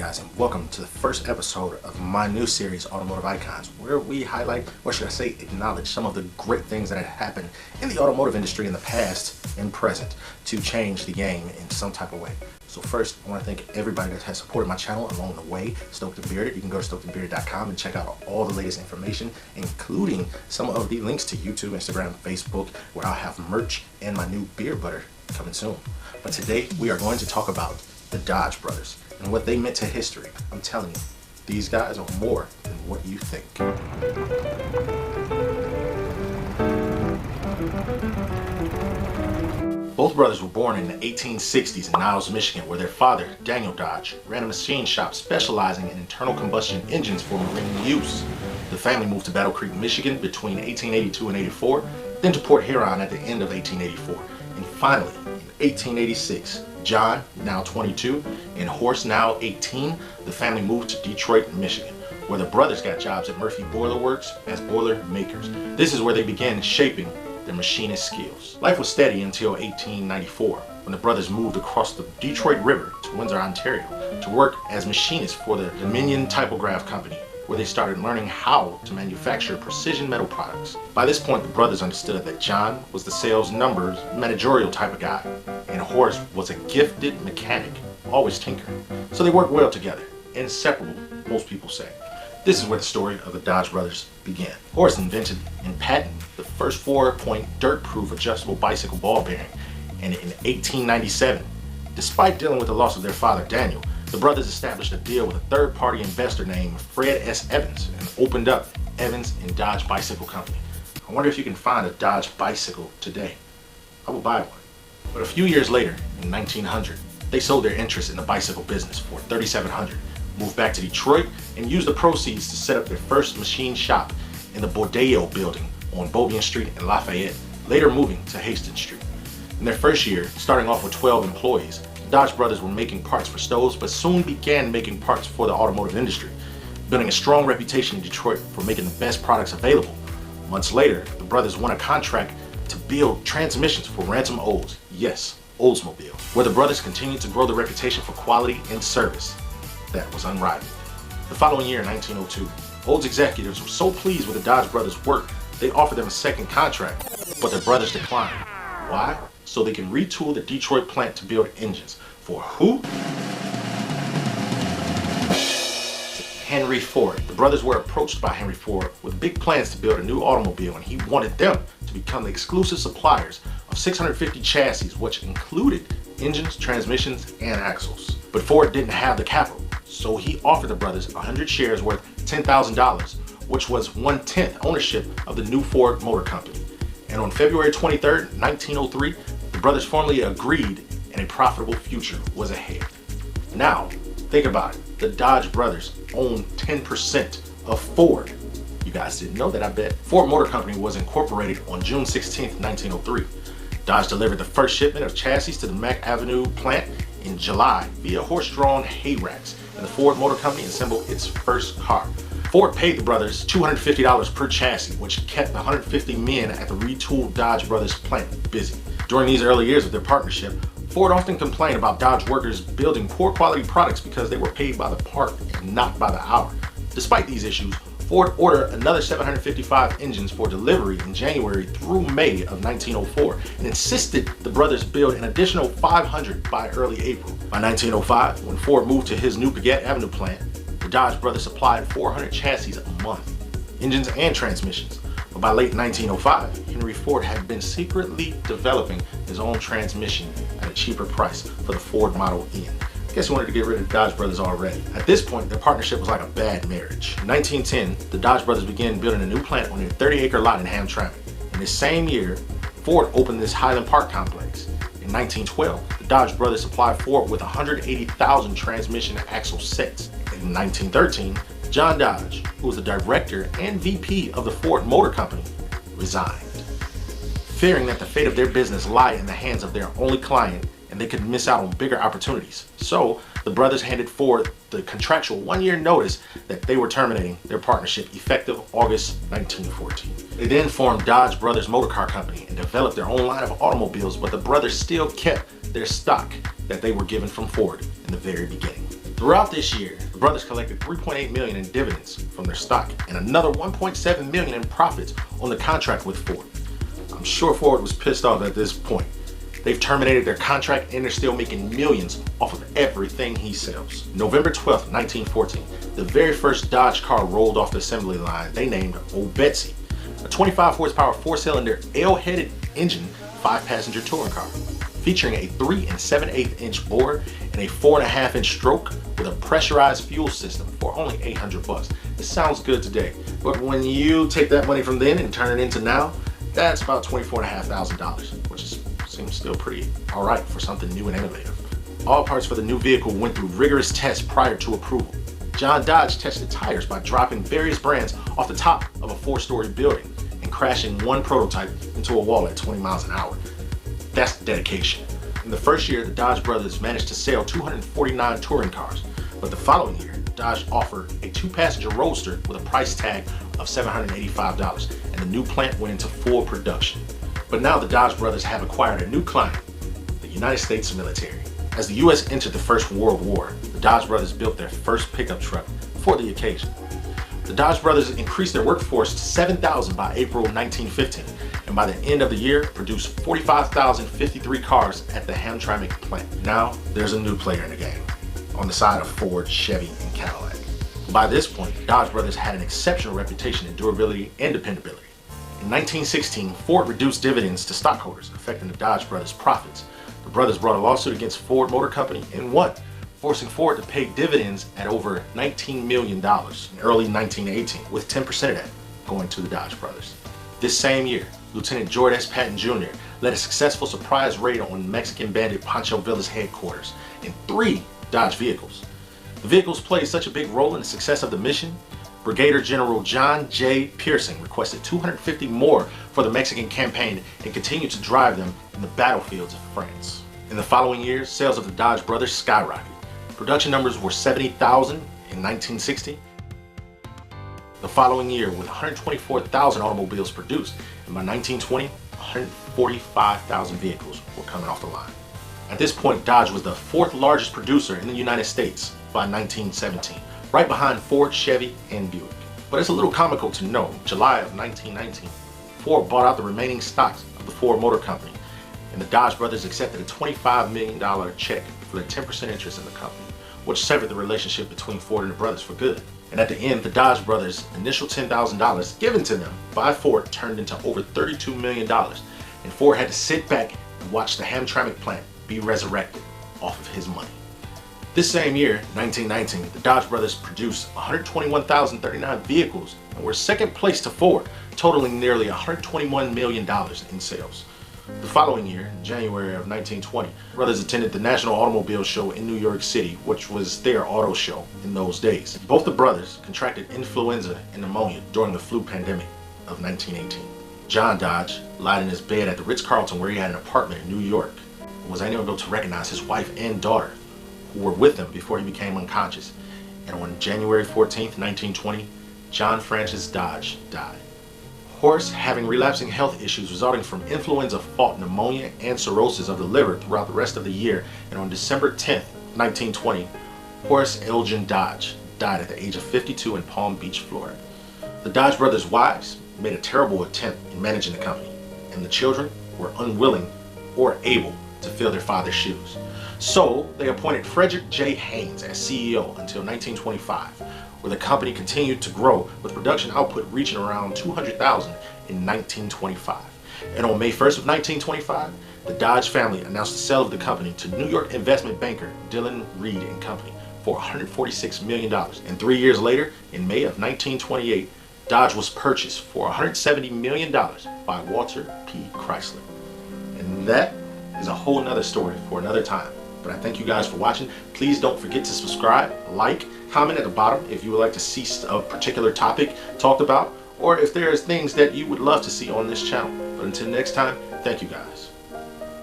guys, and welcome to the first episode of my new series, Automotive Icons, where we highlight, or should I say, acknowledge some of the great things that have happened in the automotive industry in the past and present to change the game in some type of way. So first, I want to thank everybody that has supported my channel along the way. Stoked and Bearded. You can go to stokedandbearded.com and check out all the latest information, including some of the links to YouTube, Instagram, Facebook, where I'll have merch and my new beard butter coming soon. But today, we are going to talk about the Dodge brothers and what they meant to history. I'm telling you, these guys are more than what you think. Both brothers were born in the 1860s in Niles, Michigan, where their father, Daniel Dodge, ran a machine shop specializing in internal combustion engines for marine use. The family moved to Battle Creek, Michigan between 1882 and 84, then to Port Huron at the end of 1884, and finally, in 1886, John, now 22, and Horst, now 18, the family moved to Detroit, Michigan, where the brothers got jobs at Murphy Boiler Works as boiler makers. This is where they began shaping their machinist skills. Life was steady until 1894, when the brothers moved across the Detroit River to Windsor, Ontario, to work as machinists for the Dominion Typograph Company, where they started learning how to manufacture precision metal products. By this point, the brothers understood that John was the sales numbers managerial type of guy, and Horst was a gifted mechanic, always tinkering. So they worked well together, inseparable, most people say. This is where the story of the Dodge brothers began. Horst invented and patented the first 4-point dirt-proof adjustable bicycle ball bearing, and in 1897, despite dealing with the loss of their father Daniel, the brothers established a deal with a third-party investor named Fred S. Evans and opened up Evans and Dodge Bicycle Company. I wonder if you can find a Dodge bicycle today. I will buy one. But a few years later, in 1900, they sold their interest in the bicycle business for $3,700, moved back to Detroit, and used the proceeds to set up their first machine shop in the Bordeaux building on Beaubien Street in Lafayette, later moving to Hastings Street. In their first year, starting off with 12 employees, the Dodge brothers were making parts for stoves, but soon began making parts for the automotive industry, building a strong reputation in Detroit for making the best products available. Months later, the brothers won a contract to build transmissions for Ransom Olds, yes, Oldsmobile, where the brothers continued to grow the reputation for quality and service that was unrivaled. The following year, in 1902, Olds executives were so pleased with the Dodge brothers' work, they offered them a second contract, but the brothers declined. Why? So they can retool the Detroit plant to build engines. For who? Henry Ford. The brothers were approached by Henry Ford with big plans to build a new automobile, and he wanted them to become the exclusive suppliers of 650 chassis, which included engines, transmissions, and axles. But Ford didn't have the capital, so he offered the brothers 100 shares worth $10,000, which was 1/10 ownership of the new Ford Motor Company. And on February 23rd, 1903, the brothers formally agreed and a profitable future was ahead. Now, think about it. The Dodge brothers own 10% of Ford. You guys didn't know that, I bet. Ford Motor Company was incorporated on June 16th, 1903. Dodge delivered the first shipment of chassis to the Mack Avenue plant in July via horse-drawn hay racks, and the Ford Motor Company assembled its first car. Ford paid the brothers $250 per chassis, which kept the 150 men at the retooled Dodge brothers plant busy. During these early years of their partnership, Ford often complained about Dodge workers building poor quality products because they were paid by the part and not by the hour. Despite these issues, Ford ordered another 755 engines for delivery in January through May of 1904 and insisted the brothers build an additional 500 by early April. By 1905, when Ford moved to his new Piggott Avenue plant, the Dodge brothers supplied 400 chassis a month, engines and transmissions. But by late 1905, Henry Ford had been secretly developing his own transmission at a cheaper price for the Ford Model N. I guess he wanted to get rid of the Dodge brothers already. At this point, their partnership was like a bad marriage. In 1910, the Dodge brothers began building a new plant on their 30-acre lot in Hamtramck. In this same year, Ford opened this Highland Park complex. In 1912, the Dodge brothers supplied Ford with 180,000 transmission and axle sets. In 1913, John Dodge, who was the director and VP of the Ford Motor Company, resigned, fearing that the fate of their business lay in the hands of their only client and they could miss out on bigger opportunities. So the brothers handed Ford the contractual 1-year notice that they were terminating their partnership effective August 1914. They then formed Dodge Brothers Motor Car Company and developed their own line of automobiles, but the brothers still kept their stock that they were given from Ford in the very beginning. Throughout this year, the brothers collected $3.8 million in dividends from their stock and another $1.7 million in profits on the contract with Ford. I'm sure Ford was pissed off at this point. They've terminated their contract and they're still making millions off of everything he sells. November 12th, 1914, the very first Dodge car rolled off the assembly line they named Old Betsy, a 25 horsepower four-cylinder L-headed engine 5-passenger touring car, featuring a 3 7/8 inch bore and a 4.5 inch stroke with a pressurized fuel system for only $800. This sounds good today, but when you take that money from then and turn it into now, that's about $24,500, which seems still pretty all right for something new and innovative. All parts for the new vehicle went through rigorous tests prior to approval. John Dodge tested tires by dropping various brands off the top of a 4-story building and crashing one prototype into a wall at 20 miles an hour. That's dedication. In the first year, the Dodge brothers managed to sell 249 touring cars, but the following year, Dodge offered a 2-passenger Roadster with a price tag of $785, and the new plant went into full production. But now the Dodge brothers have acquired a new client, the United States military. As the U.S. entered the First World War, the Dodge brothers built their first pickup truck for the occasion. The Dodge brothers increased their workforce to 7,000 by April 1915, and by the end of the year, produced 45,053 cars at the Hamtramck plant. Now, there's a new player in the game, on the side of Ford, Chevy, and Cadillac. By this point, the Dodge brothers had an exceptional reputation in durability and dependability. In 1916, Ford reduced dividends to stockholders, affecting the Dodge brothers' profits. The brothers brought a lawsuit against Ford Motor Company and won, forcing Ford to pay dividends at over $19 million in early 1918, with 10% of that going to the Dodge brothers. This same year, Lieutenant George S. Patton Jr. led a successful surprise raid on Mexican bandit Pancho Villa's headquarters in 3 Dodge vehicles. The vehicles played such a big role in the success of the mission, Brigadier General John J. Pearson requested 250 more for the Mexican campaign and continued to drive them in the battlefields of France. In the following years, sales of the Dodge brothers skyrocketed. Production numbers were 70,000 in 1960. The following year, with 124,000 automobiles produced, and by 1920, 145,000 vehicles were coming off the line. At this point, Dodge was the 4th largest producer in the United States by 1917. Right behind Ford, Chevy, and Buick. But it's a little comical to know, July of 1919, Ford bought out the remaining stocks of the Ford Motor Company, and the Dodge brothers accepted a $25 million check for their 10% interest in the company, which severed the relationship between Ford and the brothers for good. And at the end, the Dodge brothers' initial $10,000 given to them by Ford turned into over $32 million, and Ford had to sit back and watch the Hamtramck plant be resurrected off of his money. This same year, 1919, the Dodge brothers produced 121,039 vehicles and were second place to Ford, totaling nearly $121 million in sales. The following year, in January of 1920, the brothers attended the National Automobile Show in New York City, which was their auto show in those days. Both the brothers contracted influenza and pneumonia during the flu pandemic of 1918. John Dodge lied in his bed at the Ritz-Carlton where he had an apartment in New York and was unable to recognize his wife and daughter, who were with him before he became unconscious. And on January 14th, 1920, John Francis Dodge died. Horace, having relapsing health issues resulting from influenza, fought pneumonia and cirrhosis of the liver throughout the rest of the year, and on December 10th, 1920, Horace Elgin Dodge died at the age of 52 in Palm Beach, Florida. The Dodge brothers' wives made a terrible attempt in managing the company, and the children were unwilling or able to fill their father's shoes. So they appointed Frederick J. Haynes as CEO until 1925, where the company continued to grow with production output reaching around 200,000 in 1925. And on May 1st of 1925, the Dodge family announced the sale of the company to New York investment banker Dillon Reed and Company for $146 million. And 3 years later, in May of 1928, Dodge was purchased for $170 million by Walter P. Chrysler. And that is a whole nother story for another time. But I thank you guys for watching. Please don't forget to subscribe, like, comment at the bottom if you would like to see a particular topic talked about, or if there's things that you would love to see on this channel. But until next time, thank you guys.